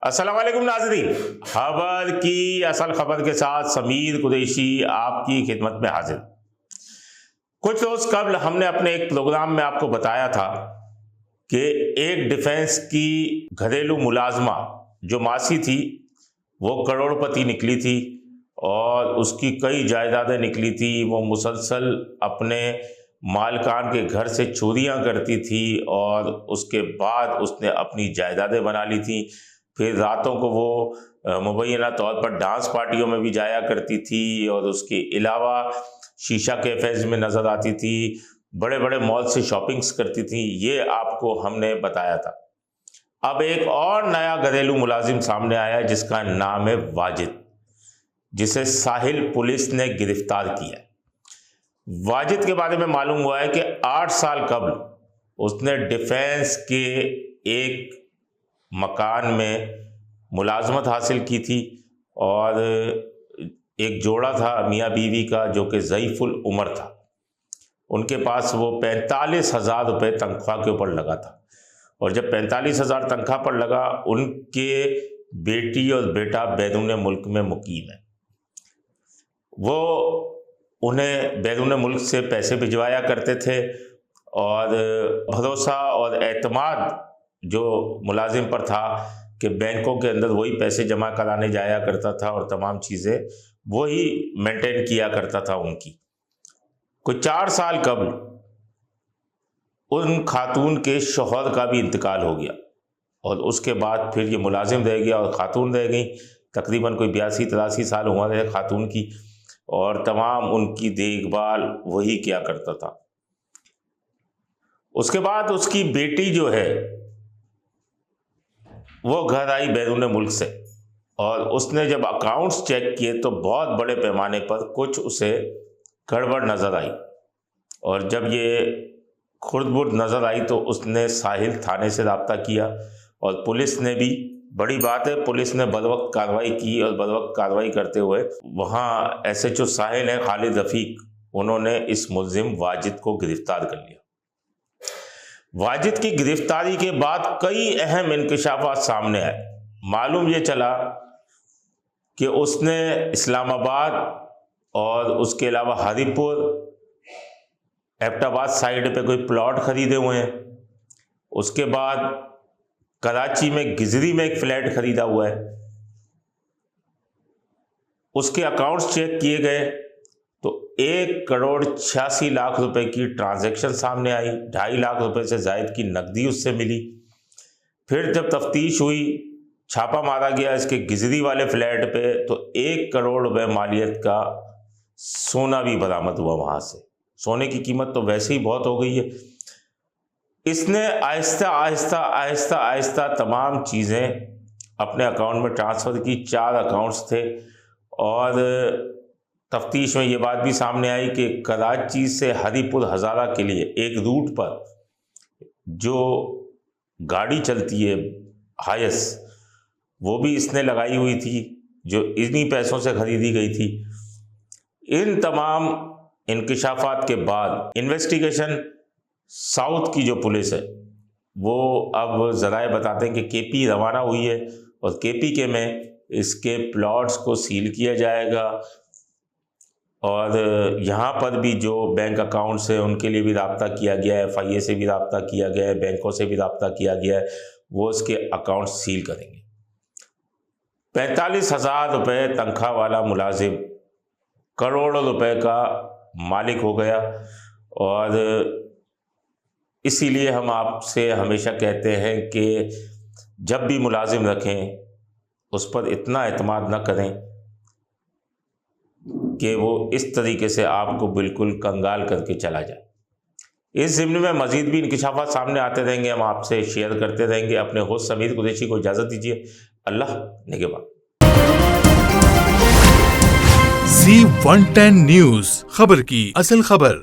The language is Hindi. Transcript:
अस्सलाम वालेकुम नाज़रीन, खबर की असल खबर के साथ समीर कुरैशी आपकी खिदमत में हाजिर। कुछ रोज कबल हमने अपने एक प्रोग्राम में आपको बताया था कि एक डिफेंस की घरेलू मुलाजमा जो मासी थी वो करोड़पति निकली थी और उसकी कई जायदादें निकली थी। वो मुसलसल अपने मालकान के घर से चोरियां करती थी और उसके बाद उसने अपनी जायदादें बना ली थी। फिर रातों को वो मुबैना तौर पर डांस पार्टियों में भी जाया करती थी और उसके अलावा शीशा कैफेज में नज़र आती थी, बड़े बड़े मॉल से शॉपिंग्स करती थी। ये आपको हमने बताया था। अब एक और नया घरेलू मुलाजिम सामने आया जिसका नाम है वाजिद, जिसे साहिल पुलिस ने गिरफ्तार किया। वाजिद के बारे में मालूम हुआ है कि 8 साल कबल उसने डिफेंस के एक मकान में मुलाजमत हासिल की थी और एक जोड़ा था मियाँ बीवी का जो कि ज़ईफ़ुल उमर था। उनके पास वो 45,000 रुपये तनख्वाह के ऊपर लगा था और जब 45,000 तनख्वाह पर लगा, उनके बेटी और बेटा बैरून मुल्क में मुकीम है। वो उन्हें बैरून मुल्क से पैसे भिजवाया करते थे और भरोसा और एतमाद जो मुलाजिम पर था कि बैंकों के अंदर वही पैसे जमा कराने जाया करता था और तमाम चीज़ें वही मेंटेन किया करता था उनकी। कुछ 4 साल कबल उन खातून के शौहर का भी इंतकाल हो गया और उसके बाद फिर ये मुलाजिम रह गया और खातून रह गई। तकरीबन कोई 82-83 साल उम्र है खातून की और तमाम उनकी देखभाल वही किया करता था। उसके बाद उसकी बेटी जो है वो घर आई बैरून मुल्क से और उसने जब अकाउंट्स चेक किए तो बहुत बड़े पैमाने पर कुछ उसे गड़बड़ नज़र आई और जब ये खुर्द-बुर्द नज़र आई तो उसने साहिल थाने से रब्ता किया और पुलिस ने भी, बड़ी बात है, पुलिस ने बदवक्त कार्रवाई की और बदवक्त कार्रवाई करते हुए वहाँ SHO साहिल हैं खालिद रफ़ीक, उन्होंने इस मुल्ज़िम वाजिद को गिरफ्तार कर लिया। वाजिद की गिरफ्तारी के बाद कई अहम इंकशाफात सामने आए। मालूम ये चला कि उसने इस्लामाबाद और उसके अलावा हरीपुर, एबटाबाद साइड पे कोई प्लॉट खरीदे हुए हैं। उसके बाद कराची में गिजरी में एक फ्लैट खरीदा हुआ है। उसके अकाउंट्स चेक किए गए तो 1,86,00,000 रुपए की ट्रांजैक्शन सामने आई। 2.5 लाख रुपए से ज़ायद की नकदी उससे मिली। फिर जब तफ्तीश हुई, छापा मारा गया इसके गिजरी वाले फ्लैट पे तो 1 करोड़ रुपए मालियत का सोना भी बरामद हुआ वहाँ से। सोने की कीमत तो वैसे ही बहुत हो गई है। इसने आहिस्ता आहिस्ता आहिस्ता आहिस्ता तमाम चीज़ें अपने अकाउंट में ट्रांसफ़र की। 4 अकाउंट्स थे और तफ्तीश में ये बात भी सामने आई कि कराची से हरीपुर हज़ारा के लिए एक रूट पर जो गाड़ी चलती है हायस, वो भी इसने लगाई हुई थी जो इन्हीं पैसों से ख़रीदी गई थी। इन तमाम इंकशाफात के बाद इन्वेस्टिगेशन साउथ की जो पुलिस है वो अब ज़राए बताते हैं कि KP रवाना हुई है और KP के में इसके प्लॉट्स को सील किया जाएगा और यहाँ पर भी जो बैंक अकाउंट्स है उनके लिए भी रब्ता किया गया है, FIA से भी रब्ता किया गया है, बैंकों से भी रब्ता किया गया है। वो इसके अकाउंट सील करेंगे। 45,000 रुपये तनख्वाह वाला मुलाजिम करोड़ों रुपए का मालिक हो गया और इसीलिए हम आपसे हमेशा कहते हैं कि जब भी मुलाजिम रखें उस पर इतना एतमाद न करें कि वो इस तरीके से आपको बिल्कुल कंगाल करके चला जाए। इस ज़िम्न में मज़ीद भी इंकशाफात सामने आते रहेंगे, हम आपसे शेयर करते रहेंगे। अपने होस्ट समीर कुरैशी को इजाज़त दीजिए। अल्लाह निगहबान। Z110 न्यूज़, खबर की असल खबर।